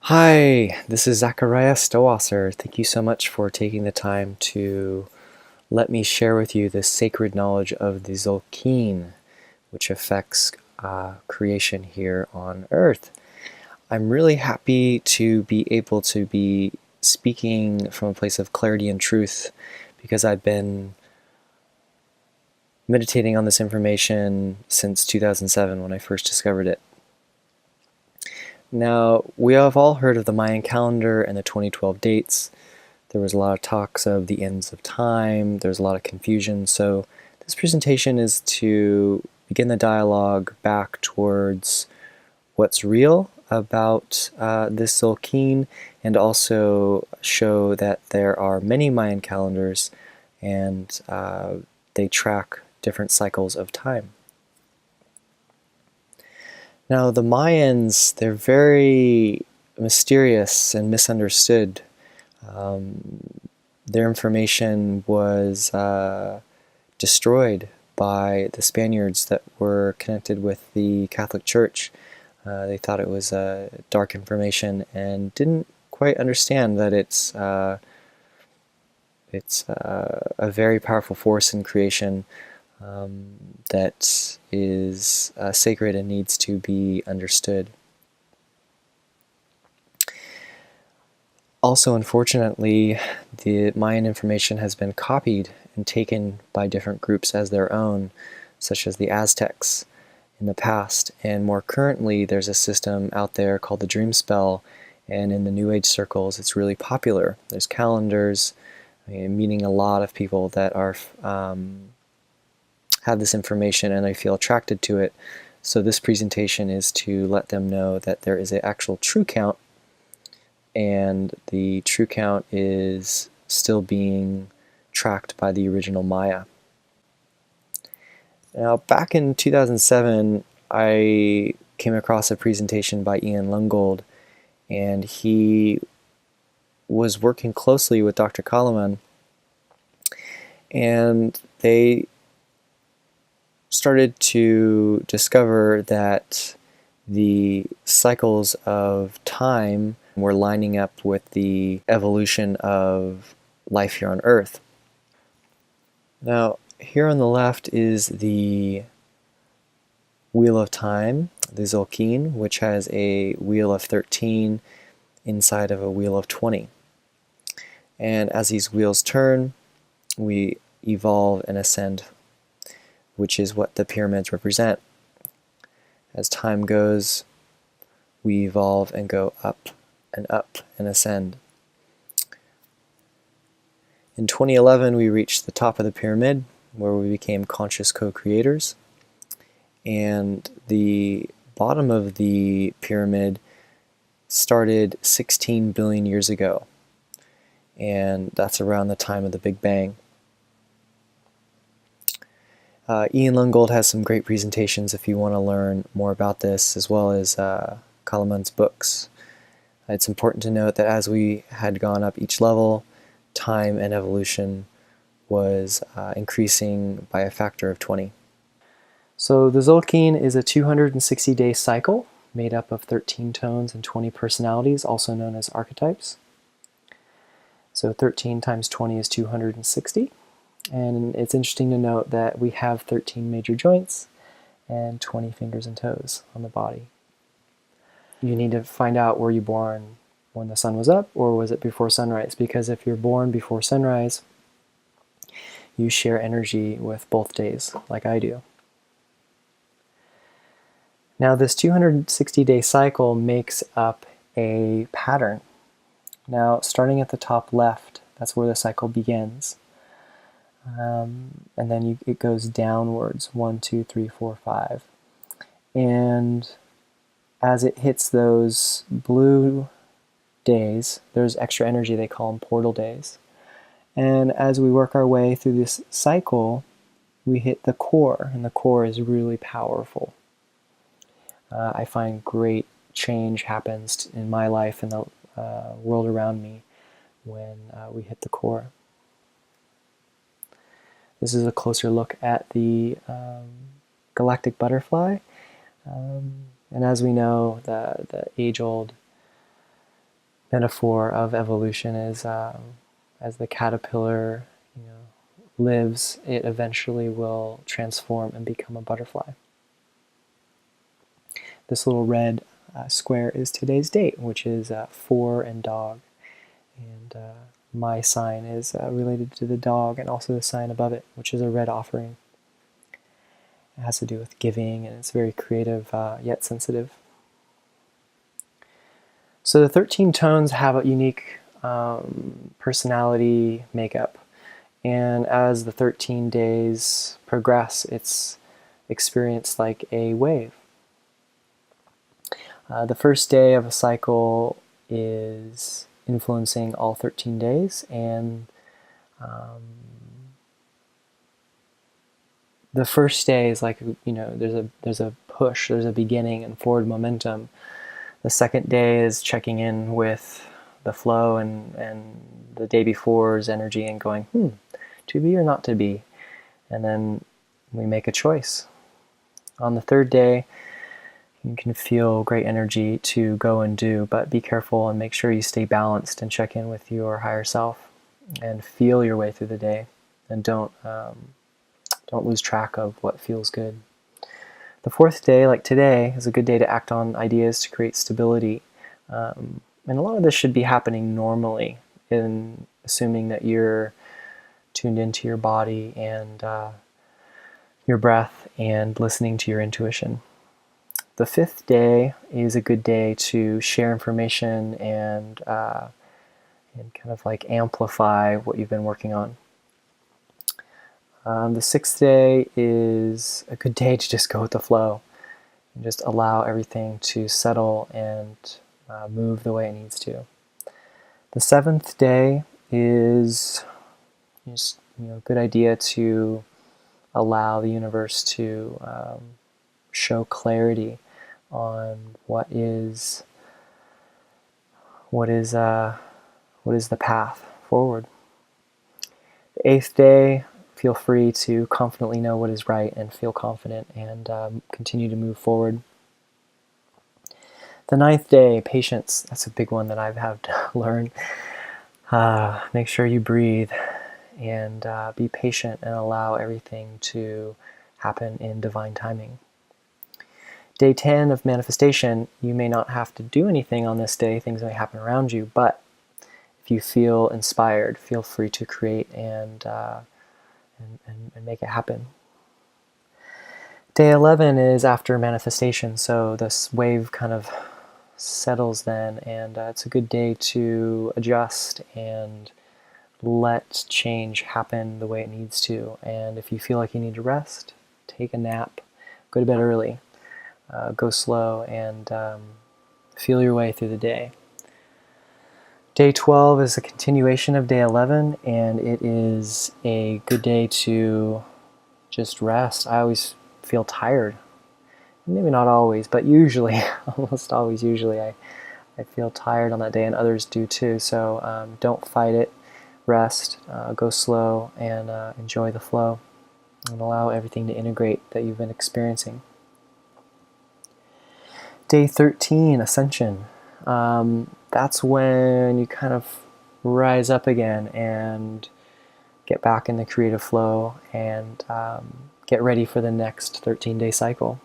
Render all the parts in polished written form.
Hi, this is Zachariah Stowasser. Thank you so much for taking the time to let me share with you this sacred knowledge of the Tzolk'in, which affects creation here on Earth. I'm really happy to be able to be speaking from a place of clarity and truth because I've been meditating on this information since 2007 when I first discovered it. Now, we have all heard of the Mayan calendar and the 2012 dates. There was a lot of talks of the ends of time. There's a lot of confusion. So this presentation is to begin the dialogue back towards what's real about this Tzolk'in, and also show that there are many Mayan calendars and they track different cycles of time. Now, the Mayans, they're very mysterious and misunderstood. Their information was destroyed by the Spaniards that were connected with the Catholic Church. They thought it was dark information and didn't quite understand that it's a very powerful force in creation that is sacred and needs to be understood. Also, unfortunately, the Mayan information has been copied and taken by different groups as their own, such as the Aztecs in the past. And more currently, there's a system out there called the Dream Spell, and in the New Age circles, it's really popular. There's calendars, meeting a lot of people that are have this information and I feel attracted to it. So this presentation is to let them know that there is an actual true count, and the true count is still being tracked by the original Maya. Now, back in 2007, I came across a presentation by Ian Lungold, and he was working closely with Dr. Kalaman, and they started to discover that the cycles of time were lining up with the evolution of life here on Earth. Now, here on the left is the Wheel of Time, the Tzolk'in, which has a wheel of 13 inside of a wheel of 20. And as these wheels turn, we evolve and ascend, which is what the pyramids represent. As time goes, we evolve and go up and ascend. In 2011, we reached the top of the pyramid, where we became conscious co-creators. And the bottom of the pyramid started 16 billion years ago. And that's around the time of the Big Bang. Ian Lungold has some great presentations if you want to learn more about this, as well as Kalaman's books. It's important to note that as we had gone up each level, time and evolution was increasing by a factor of 20. So the Tzolk'in is a 260-day cycle made up of 13 tones and 20 personalities, also known as archetypes. So 13 times 20 is 260. And it's interesting to note that we have 13 major joints and 20 fingers and toes on the body. You need to find out, were you born when the sun was up, or was it before sunrise? Because if you're born before sunrise, you share energy with both days, like I do. Now, this 260-day cycle makes up a pattern. Now, starting at the top left, that's where the cycle begins. And then it goes downwards, 1, 2, 3, 4, 5. And as it hits those blue days, there's extra energy, they call them portal days. And as we work our way through this cycle, we hit the core, and the core is really powerful. I find great change happens in my life and the world around me when we hit the core. This is a closer look at the galactic butterfly. And as we know, the age-old metaphor of evolution is as the caterpillar, lives, it eventually will transform and become a butterfly. This little red square is today's date, which is 4 and dog. And my sign is related to the dog, and also the sign above it, which is a red offering. It has to do with giving, and it's very creative yet sensitive. So the 13 tones have a unique personality makeup. And as the 13 days progress, it's experienced like a wave. The first day of a cycle is influencing all 13 days, and the first day is like, there's a push, there's a beginning and forward momentum. The second day is checking in with the flow and the day before's energy and going, to be or not to be. And then we make a choice. On the third day, you can feel great energy to go and do, but be careful and make sure you stay balanced and check in with your higher self and feel your way through the day, and don't lose track of what feels good. The fourth day, like today, is a good day to act on ideas to create stability. And a lot of this should be happening normally, in assuming that you're tuned into your body and your breath and listening to your intuition. The fifth day is a good day to share information and kind of like amplify what you've been working on. The sixth day is a good day to just go with the flow and just allow everything to settle and move the way it needs to. The seventh day is just a good idea to allow the universe to show clarity on what is the path forward. The eighth day, feel free to confidently know what is right and feel confident and continue to move forward. The ninth day, patience. That's a big one that I've had to learn. Make sure you breathe and be patient and allow everything to happen in divine timing. Day 10 of manifestation, you may not have to do anything on this day. Things may happen around you, but if you feel inspired, feel free to create and make it happen. Day 11 is after manifestation, so this wave kind of settles then, and it's a good day to adjust and let change happen the way it needs to. And if you feel like you need to rest, take a nap, go to bed early, go slow, and feel your way through the day. Day 12 is a continuation of day 11, and it is a good day to just rest. I always feel tired. Maybe not always, but usually, almost always, usually I feel tired on that day, and others do too. So don't fight it. Rest, go slow, and enjoy the flow, and allow everything to integrate that you've been experiencing. Day 13, Ascension. That's when you kind of rise up again and get back in the creative flow and get ready for the next 13-day cycle.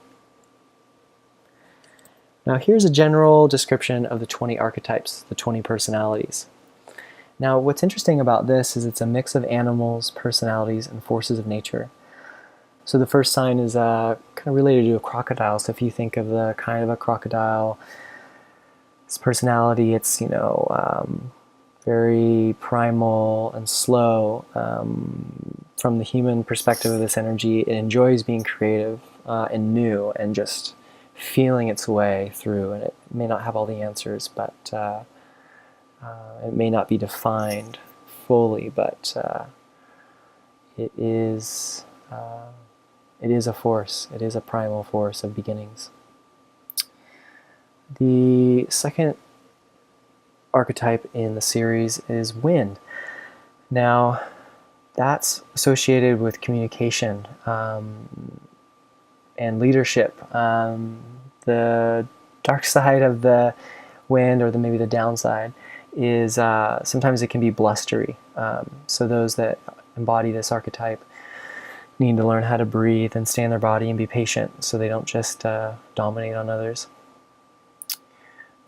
Now here's a general description of the 20 archetypes, the 20 personalities. Now what's interesting about this is it's a mix of animals, personalities, and forces of nature. So the first sign is kind of related to a crocodile. So if you think of the kind of a crocodile, its personality, it's very primal and slow. From the human perspective of this energy, it enjoys being creative and new and just feeling its way through. And it may not have all the answers, but it may not be defined fully, but it is a force. It is a primal force of beginnings. The second archetype in the series is wind. Now, that's associated with communication and leadership. The dark side of the wind, or maybe the downside, is sometimes it can be blustery. So those that embody this archetype need to learn how to breathe and stay in their body and be patient so they don't just dominate on others.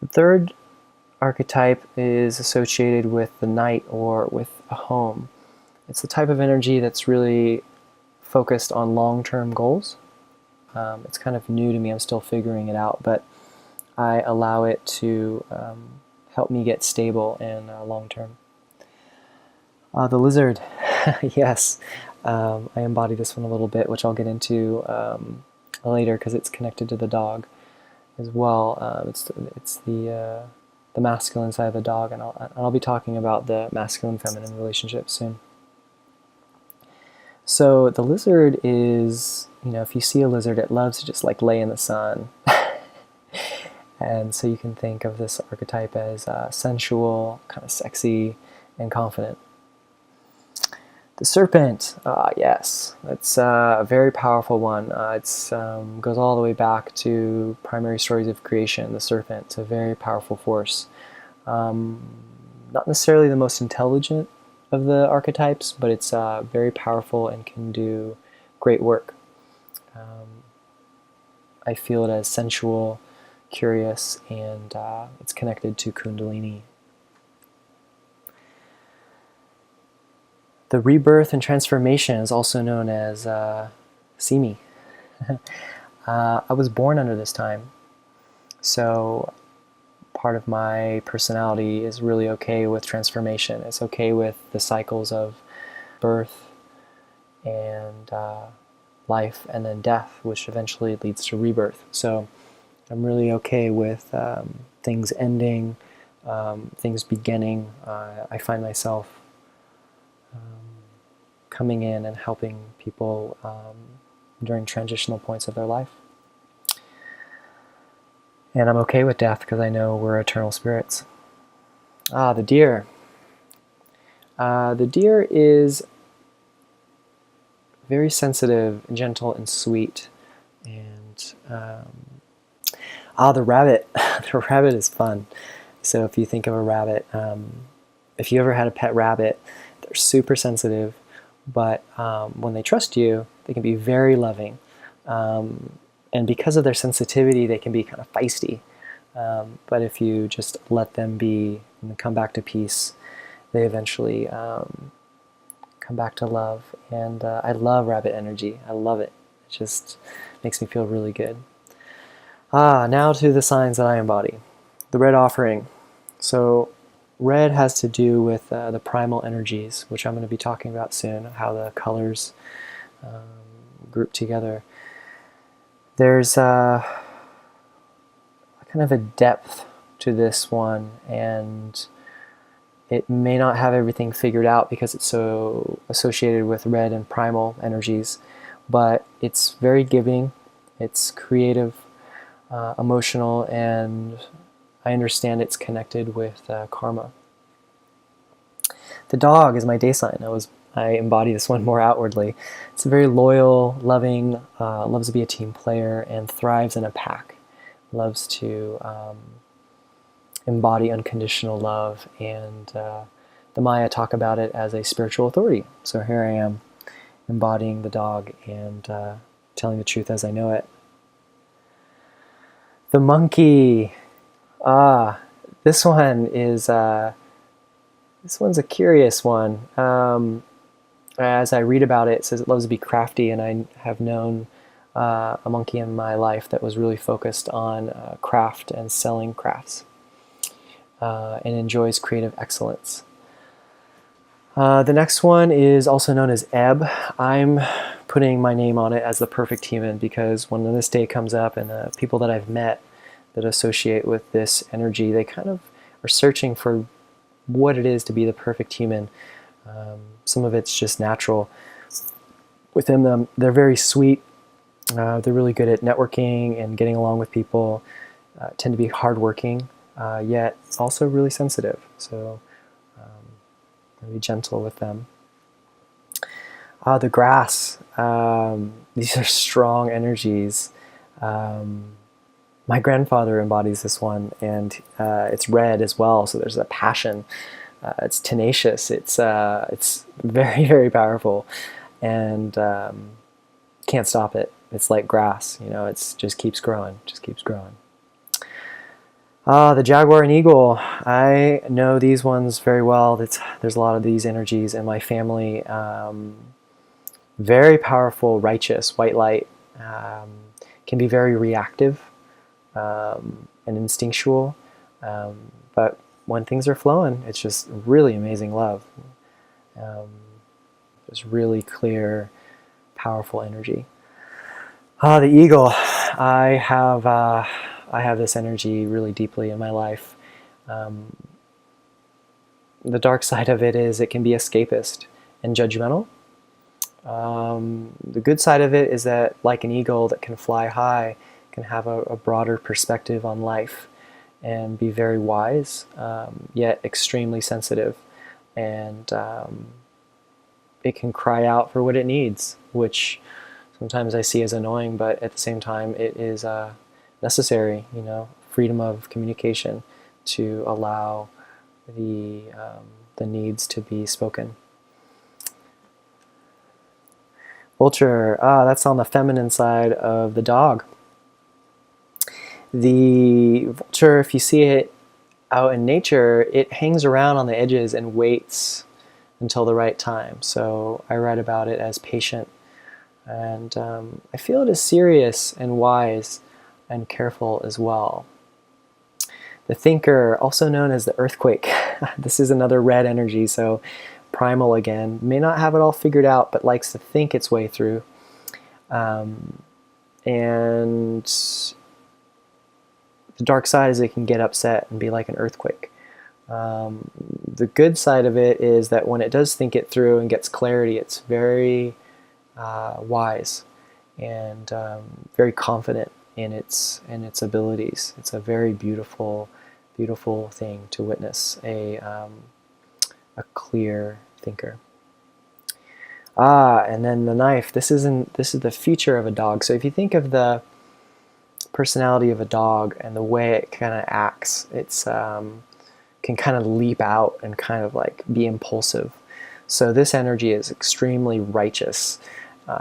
The third archetype is associated with the knight or with a home. It's the type of energy that's really focused on long-term goals. It's kind of new to me, I'm still figuring it out, but I allow it to help me get stable and long-term. The lizard, yes, I embody this one a little bit, which I'll get into later because it's connected to the dog as well. It's the masculine side of the dog, and I'll be talking about the masculine-feminine relationship soon. So the lizard is, if you see a lizard, it loves to just like lay in the sun. And so you can think of this archetype as sensual, kind of sexy, and confident. The serpent, yes, it's a very powerful one. It goes all the way back to primary stories of creation. The serpent, it's a very powerful force. Not necessarily the most intelligent of the archetypes, but it's very powerful and can do great work. I feel it as sensual, curious, and it's connected to Kundalini. The rebirth and transformation is also known as Simi. I was born under this time, so part of my personality is really okay with transformation. It's okay with the cycles of birth and life and then death, which eventually leads to rebirth. So I'm really okay with things ending, things beginning. I find myself coming in and helping people during transitional points of their life. And I'm okay with death because I know we're eternal spirits. The deer. The deer is very sensitive, gentle, and sweet. And the rabbit. The rabbit is fun. So if you think of a rabbit, if you ever had a pet rabbit, they're super sensitive, but when they trust you, they can be very loving. And because of their sensitivity, they can be kind of feisty. But if you just let them be and come back to peace, they eventually come back to love. And I love rabbit energy. I love it. It just makes me feel really good. Now to the signs that I embody. The red offering. So red has to do with the primal energies, which I'm going to be talking about soon, how the colors group together. There's kind of a depth to this one, and it may not have everything figured out because it's so associated with red and primal energies, but it's very giving, it's creative, emotional, and I understand it's connected with karma. The dog is my day sign. I embody this one more outwardly. It's very loyal, loving, loves to be a team player, and thrives in a pack. Loves to embody unconditional love, and the Maya talk about it as a spiritual authority. So here I am, embodying the dog and telling the truth as I know it. The monkey. This one is this one's a curious one. As I read about it, it says it loves to be crafty, and I have known a monkey in my life that was really focused on craft and selling crafts, and enjoys creative excellence. The next one is also known as Ebb. I'm putting my name on it as the perfect human because when this day comes up and the people that I've met that associate with this energy, they kind of are searching for what it is to be the perfect human. Some of it's just natural within them. They're very sweet. They're really good at networking and getting along with people. Tend to be hardworking, yet also really sensitive. So be gentle with them. The grass. These are strong energies. My grandfather embodies this one, and it's red as well, so there's a passion. It's tenacious. It's very, very powerful, and can't stop it. It's like grass, it's just keeps growing, just keeps growing. The jaguar and eagle, I know these ones very well. There's a lot of these energies in my family. Very powerful, righteous, white light. Can be very reactive and instinctual. But when things are flowing, it's just really amazing love. Just really clear, powerful energy. The eagle, I have this energy really deeply in my life. The dark side of it is it can be escapist and judgmental. The good side of it is that, like an eagle that can fly high, can have a broader perspective on life and be very wise, yet extremely sensitive. And it can cry out for what it needs, which sometimes I see as annoying, but at the same time it is necessary, freedom of communication to allow the needs to be spoken. Vulture, that's on the feminine side of the dog. The vulture, if you see it out in nature, it hangs around on the edges and waits until the right time. So I write about it as patient. And I feel it is serious and wise and careful as well. The thinker, also known as the earthquake. This is another red energy, so primal again. May not have it all figured out, but likes to think its way through. And the dark side is it can get upset and be like an earthquake. The good side of it is that when it does think it through and gets clarity, it's very wise and very confident in its abilities. It's a very beautiful, beautiful thing to witness, a clear thinker. And then the knife. This is the feature of a dog. So if you think of the personality of a dog and the way it kind of acts, it's can kind of leap out and kind of like be impulsive. So this energy is extremely righteous.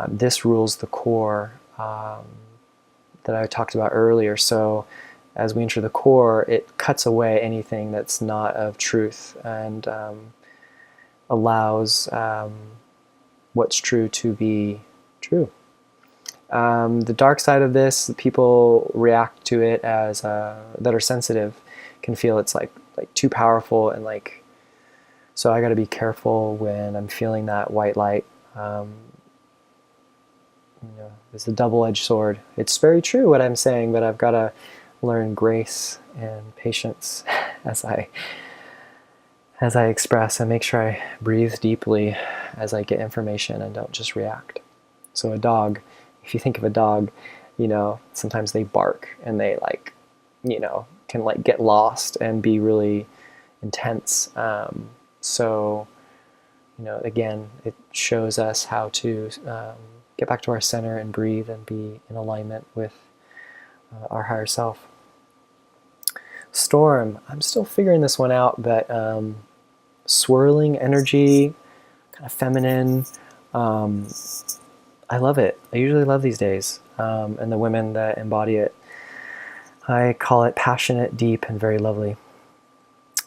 This rules the core that I talked about earlier. So as we enter the core, it cuts away anything that's not of truth and allows what's true to be true. The dark side of this, people react to it as that are sensitive, can feel it's like too powerful, and so I got to be careful when I'm feeling that white light. It's a double-edged sword. It's very true what I'm saying, but I've got to learn grace and patience as I express, and make sure I breathe deeply as I get information and don't just react. So a dog, if you think of a dog, sometimes they bark and they can get lost and be really intense. So again, it shows us how to get back to our center and breathe and be in alignment with our higher self. Storm, I'm still figuring this one out, but swirling energy, kind of feminine. I love it. I usually love these days, and the women that embody it. I call it passionate, deep, and very lovely.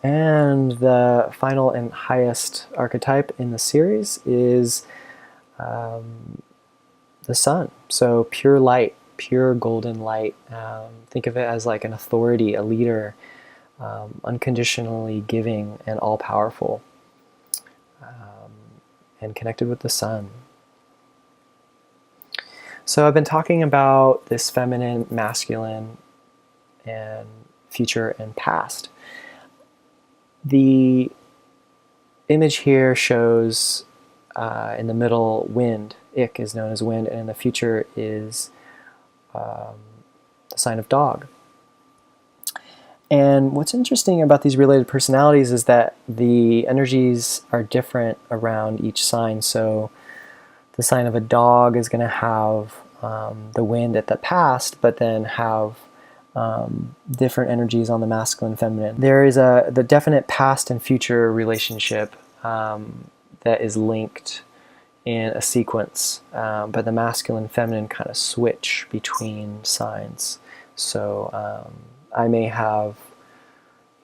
And the final and highest archetype in the series is the sun. So pure light, pure golden light. Think of it as like an authority, a leader, unconditionally giving and all-powerful, and connected with the sun. So I've been talking about this feminine, masculine, and future and past. The image here shows in the middle wind. Ik is known as wind, and in the future is the sign of dog. And what's interesting about these related personalities is that the energies are different around each sign. So the sign of a dog is going to have the wind at the past, but then have different energies on the masculine, feminine. There is the definite past and future relationship that is linked in a sequence, but the masculine, feminine kind of switch between signs. So I may have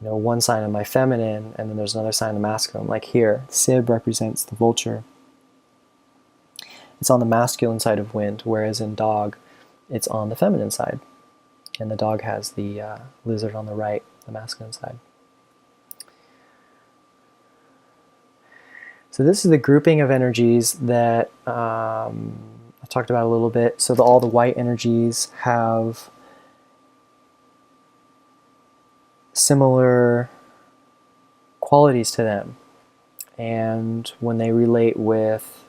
one sign of my feminine, and then there's another sign of masculine. Like here, Sib represents the vulture. It's on the masculine side of wind, whereas in dog, it's on the feminine side. And the dog has the lizard on the right, the masculine side. So this is the grouping of energies that I talked about a little bit. So all the white energies have similar qualities to them. And when they relate with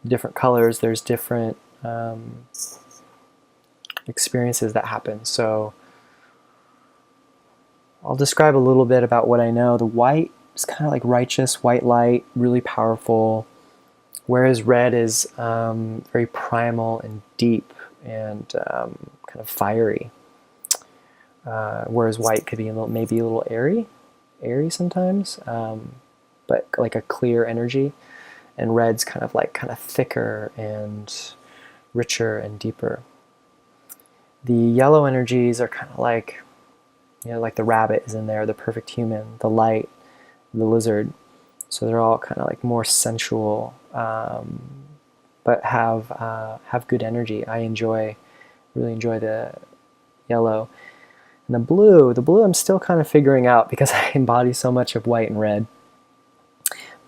different colors, there's different experiences that happen. So I'll describe a little bit about what I know. The white is kind of like righteous, white light, really powerful, whereas red is very primal and deep and kind of fiery. Whereas white could be maybe a little airy sometimes, but like a clear energy. And red's kind of thicker and richer and deeper. The yellow energies are kind of like, like the rabbit is in there, the perfect human, the light, the lizard. So they're all kind of like more sensual, but have good energy. I really enjoy the yellow. And the blue I'm still kind of figuring out because I embody so much of white and red.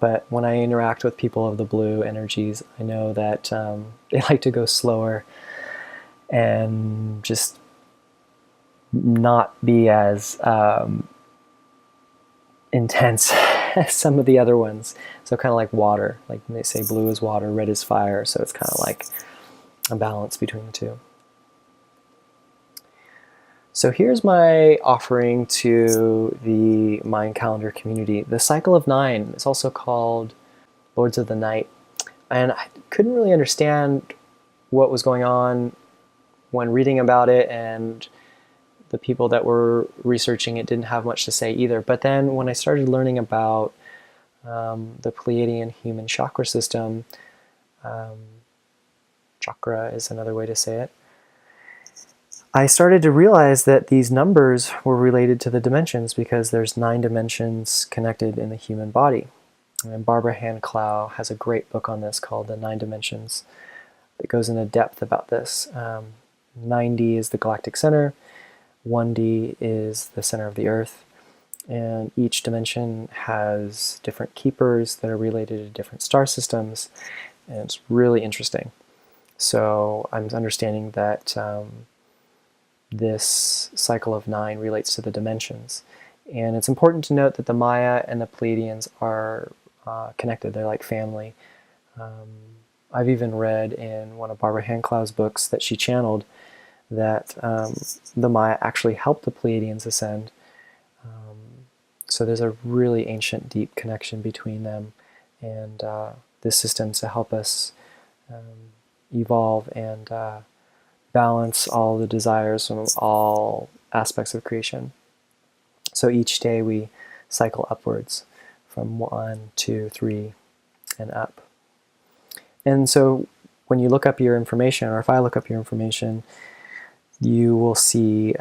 But when I interact with people of the blue energies, I know that they like to go slower and just not be as intense as some of the other ones. So kind of like water. Like they say blue is water, red is fire. So it's kind of like a balance between the two. So here's my offering to the Mayan calendar community. The cycle of 9 is also called Lords of the Night. And I couldn't really understand what was going on when reading about it, and the people that were researching it didn't have much to say either. But then when I started learning about the Pleiadian human chakra system, chakra is another way to say it, I started to realize that these numbers were related to the dimensions because there's 9 dimensions connected in the human body. And Barbara Hand-Clow has a great book on this called The 9 Dimensions that goes into depth about this. 9D is the galactic center, 1D is the center of the Earth, and each dimension has different keepers that are related to different star systems, and it's really interesting. So I'm understanding that this cycle of 9 relates to the dimensions. And it's important to note that the Maya and the Pleiadians are connected. They're like family. I've even read in one of Barbara Hand-Clow's books that she channeled that the Maya actually helped the Pleiadians ascend. So there's a really ancient, deep connection between them and this system to help us evolve and balance all the desires from all aspects of creation. So each day we cycle upwards from 1, 2, 3, and up. And so when you look up your information, or if I look up your information, you will see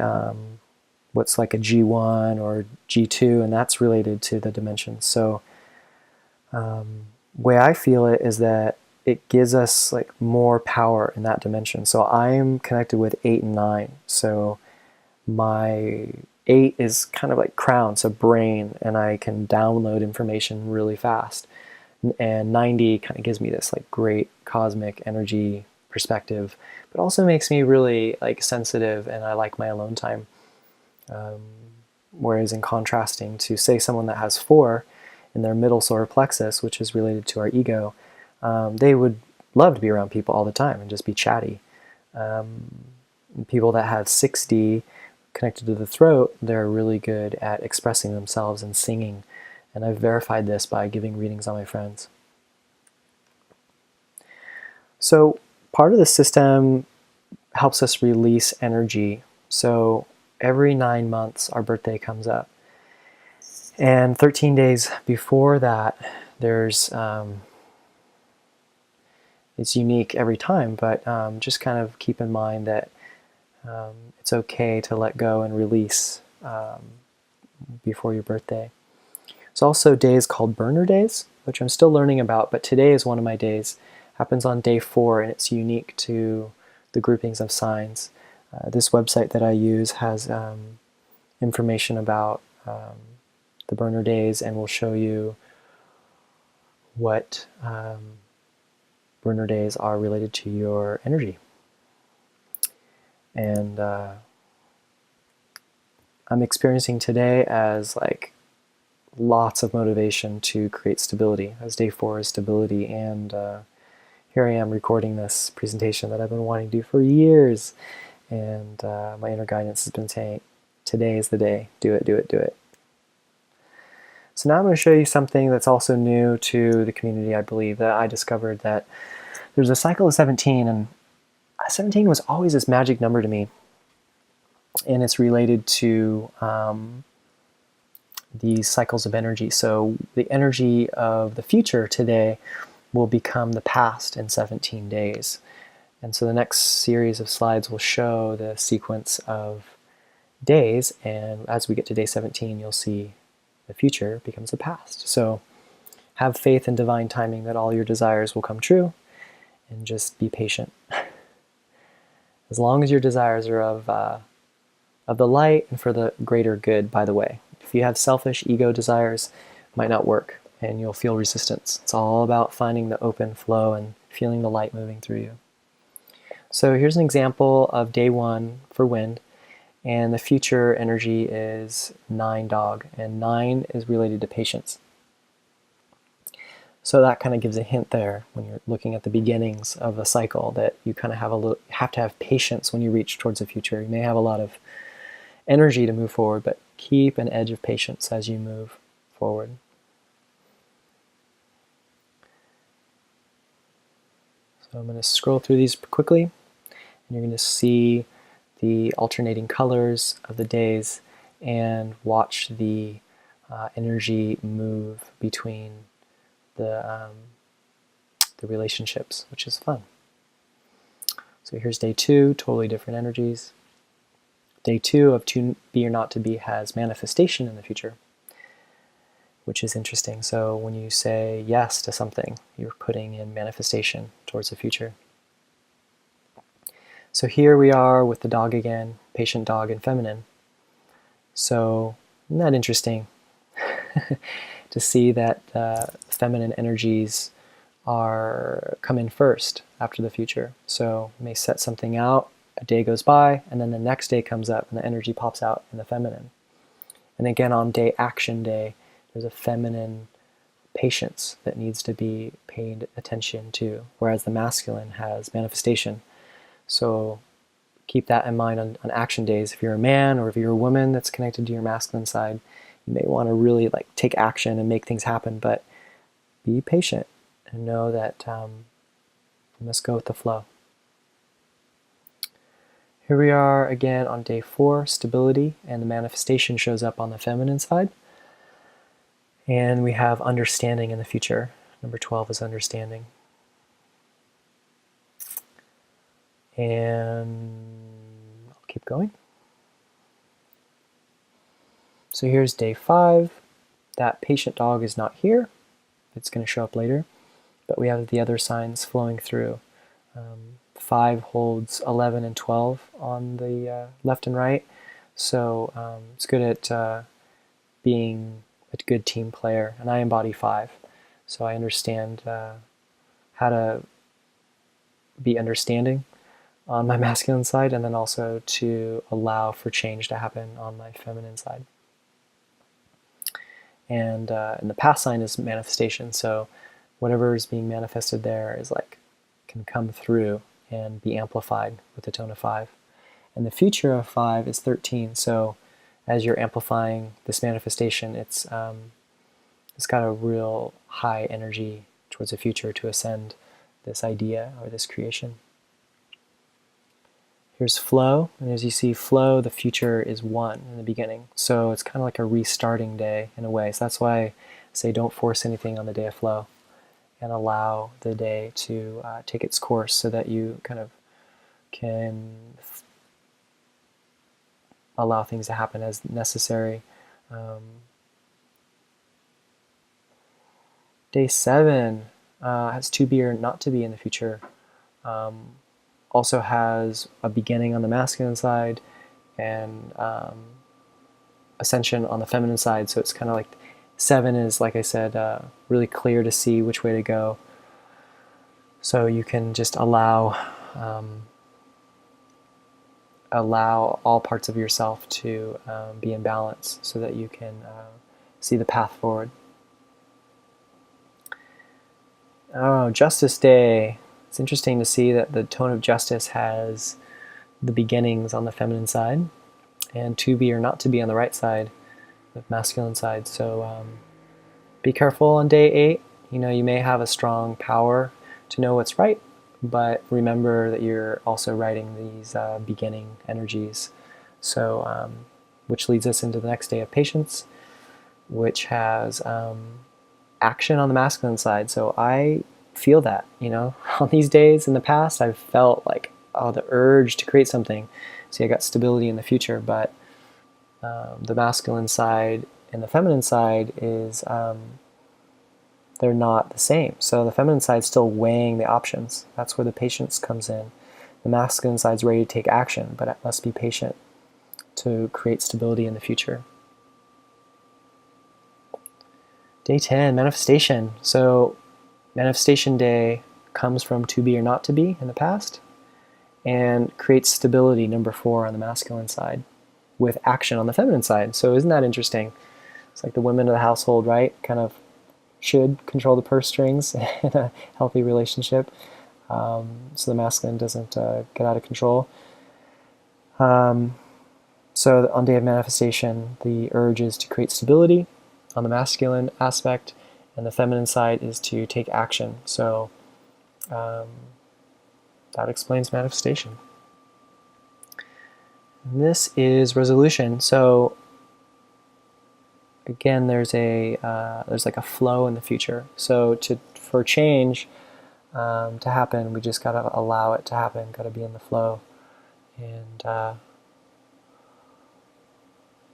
what's like a G1 or G2, and that's related to the dimensions. So the way I feel it is that it gives us like more power in that dimension. So I'm connected with 8 and 9. So my 8 is kind of like crown, so brain, and I can download information really fast. And 90 kind of gives me this like great cosmic energy perspective, but also makes me really like sensitive, and I like my alone time. Whereas in contrasting to say someone that has 4 in their middle solar plexus, which is related to our ego, they would love to be around people all the time and just be chatty. People that have 6D connected to the throat, they're really good at expressing themselves and singing. And I've verified this by giving readings on my friends. So part of the system helps us release energy. So every 9 months, our birthday comes up. And 13 days before that, there's, it's unique every time, but just kind of keep in mind that it's okay to let go and release before your birthday. There's also days called burner days, which I'm still learning about, but today is one of my days. Happens on day 4, and it's unique to the groupings of signs. This website that I use has information about the burner days, and will show you what burner days are related to your energy. And I'm experiencing today as like lots of motivation to create stability, as day 4 is stability, and here I am recording this presentation that I've been wanting to do for years, and my inner guidance has been saying, today is the day, do it, do it, do it. So now I'm going to show you something that's also new to the community, I believe, that I discovered that there's a cycle of 17, and 17 was always this magic number to me, and it's related to these cycles of energy. So the energy of the future today will become the past in 17 days. And so the next series of slides will show the sequence of days, and as we get to day 17, you'll see the future becomes the past. So have faith in divine timing that all your desires will come true, and just be patient. As long as your desires are of the light and for the greater good, by the way. If you have selfish ego desires, it might not work, and you'll feel resistance. It's all about finding the open flow and feeling the light moving through you. So here's an example of day 1 for wind, and the future energy is 9 dog, and 9 is related to patience. So that kind of gives a hint there when you're looking at the beginnings of a cycle, that you kind of have to have patience when you reach towards the future. You may have a lot of energy to move forward, but keep an edge of patience as you move forward. So I'm going to scroll through these quickly, and you're going to see the alternating colors of the days and watch the energy move between the relationships, which is fun. So here's day 2, totally different energies. Day 2 of to be or not to be has manifestation in the future, which is interesting. So when you say yes to something, you're putting in manifestation towards the future. So here we are with the dog again, patient dog and feminine. So isn't that interesting to see that feminine energies come in first after the future. So you may set something out, a day goes by, and then the next day comes up and the energy pops out in the feminine. And again, on action day, there's a feminine patience that needs to be paid attention to, whereas the masculine has manifestation. So keep that in mind on action days. If you're a man or if you're a woman that's connected to your masculine side, you may want to really take action and make things happen, but be patient and know that you must go with the flow. Here we are again on day 4, stability, and the manifestation shows up on the feminine side. And we have understanding in the future. Number 12 is understanding. And I'll keep going. So here's day 5. That patient dog is not here. It's going to show up later. But we have the other signs flowing through. 5 holds 11 and 12 on the left and right. So it's good at being a good team player. And I embody 5. So I understand how to be understanding on my masculine side, and then also to allow for change to happen on my feminine side. And the past sign is manifestation. So whatever is being manifested there is can come through and be amplified with the tone of 5. And the future of 5 is 13. So as you're amplifying this manifestation, it's got a real high energy towards the future to ascend this idea or this creation. Here's flow, and as you see flow, the future is 1 in the beginning. So it's kind of like a restarting day in a way. So that's why I say don't force anything on the day of flow, and allow the day to take its course so that you kind of can allow things to happen as necessary. Day 7 has to be or not to be in the future. Also has a beginning on the masculine side and ascension on the feminine side. So it's kind of like 7 is, like I said, really clear to see which way to go. So you can just allow all parts of yourself to be in balance so that you can see the path forward. Oh, Justice Day. It's interesting to see that the tone of justice has the beginnings on the feminine side and to be or not to be on the right side, the masculine side. So be careful on day 8. You know, you may have a strong power to know what's right, but remember that you're also writing these beginning energies. So, which leads us into the next day of patience, which has action on the masculine side. So I feel that, you know, on these days in the past, I've felt like, oh, the urge to create something. See, I got stability in the future, but the masculine side and the feminine side is they're not the same. So the feminine side's still weighing the options. That's where the patience comes in. The masculine side's ready to take action, but it must be patient to create stability in the future. Day 10, manifestation. So manifestation day comes from to be or not to be in the past and creates stability, number 4 on the masculine side, with action on the feminine side. So isn't that interesting? It's like the women of the household, right? Kind of should control the purse strings in a healthy relationship, so the masculine doesn't get out of control. So on day of manifestation, the urge is to create stability on the masculine aspect, and the feminine side is to take action. So that explains manifestation. And this is resolution. So again, there's like a flow in the future. So for change to happen, we just gotta allow it to happen. Gotta be in the flow, and a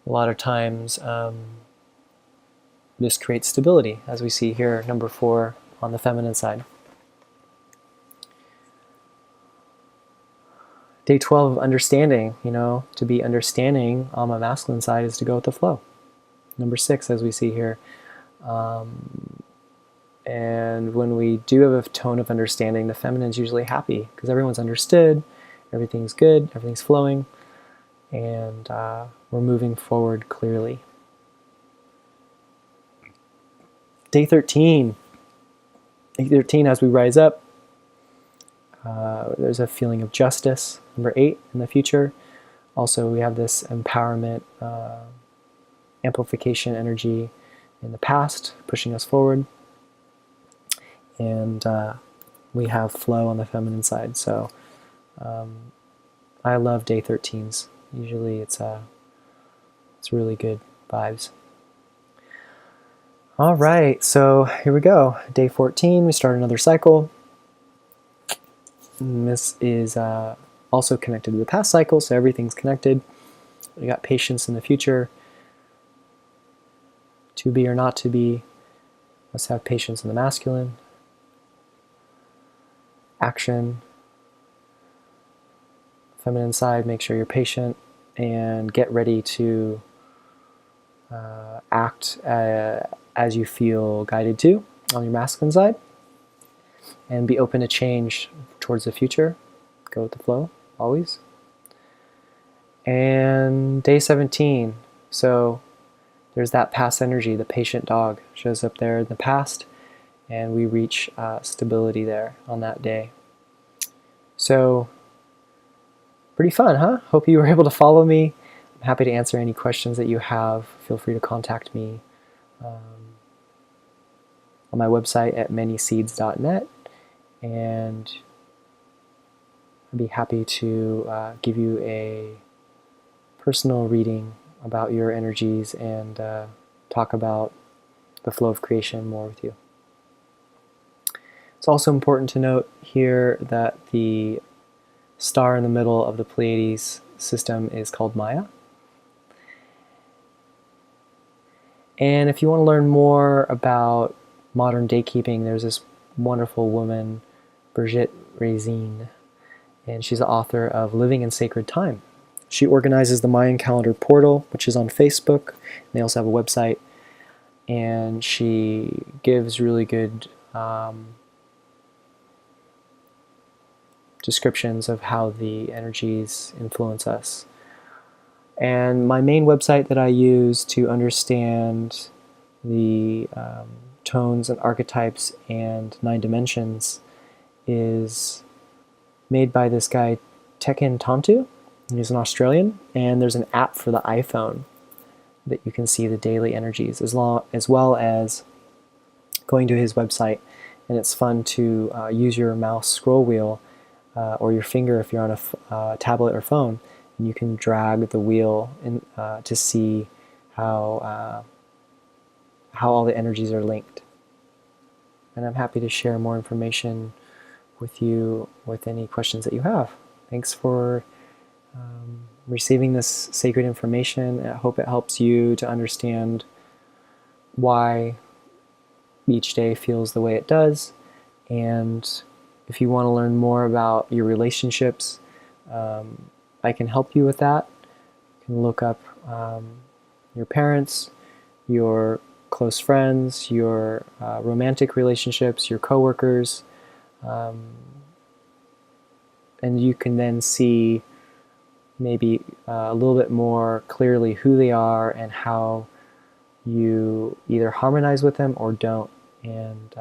lot of times this creates stability, as we see here, number 4 on the feminine side. Day 12 of understanding. You know, to be understanding on my masculine side is to go with the flow. Number 6, as we see here. And when we do have a tone of understanding, the feminine is usually happy because everyone's understood, everything's good, everything's flowing, and we're moving forward clearly. Day 13. Day 13, as we rise up, there's a feeling of justice. Number 8, in the future. Also, we have this empowerment, amplification energy in the past, pushing us forward. And we have flow on the feminine side. So I love day 13s. Usually it's really good vibes. All right, so here we go. Day 14, we start another cycle. And this is also connected to the past cycle, so everything's connected. We got patience in the future. To be or not to be, must have patience in the masculine. Action, feminine side, make sure you're patient and get ready to act as you feel guided to on your masculine side, and be open to change towards the future. Go with the flow, always. And day 17, so there's that past energy, the patient dog shows up there in the past, and we reach stability there on that day. So pretty fun, huh? Hope you were able to follow me. I'm happy to answer any questions that you have. Feel free to contact me on my website at manyseeds.net, and I'd be happy to give you a personal reading about your energies and talk about the flow of creation more with you. It's also important to note here that the star in the middle of the Pleiades system is called Maya. And if you want to learn more about modern daykeeping, there's this wonderful woman, Brigitte Racine, and she's the author of Living in Sacred Time. She organizes the Mayan calendar portal, which is on Facebook. They also have a website, and she gives really good descriptions of how the energies influence us. And my main website that I use to understand the tones and archetypes and 9 dimensions is made by this guy, Tzolk'in. He's an Australian, and there's an app for the iPhone that you can see the daily energies, as well as going to his website. And it's fun to use your mouse scroll wheel or your finger if you're on a tablet or phone, and you can drag the wheel in, to see how all the energies are linked. And I'm happy to share more information with you with any questions that you have. Thanks for receiving this sacred information. I hope it helps you to understand why each day feels the way it does. And if you want to learn more about your relationships, I can help you with that. You can look up your parents, your close friends, your romantic relationships, your coworkers, and you can then see maybe a little bit more clearly who they are and how you either harmonize with them or don't. And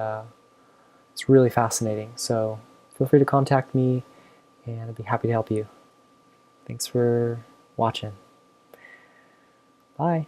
it's really fascinating. So feel free to contact me, and I'd be happy to help you. Thanks for watching. Bye.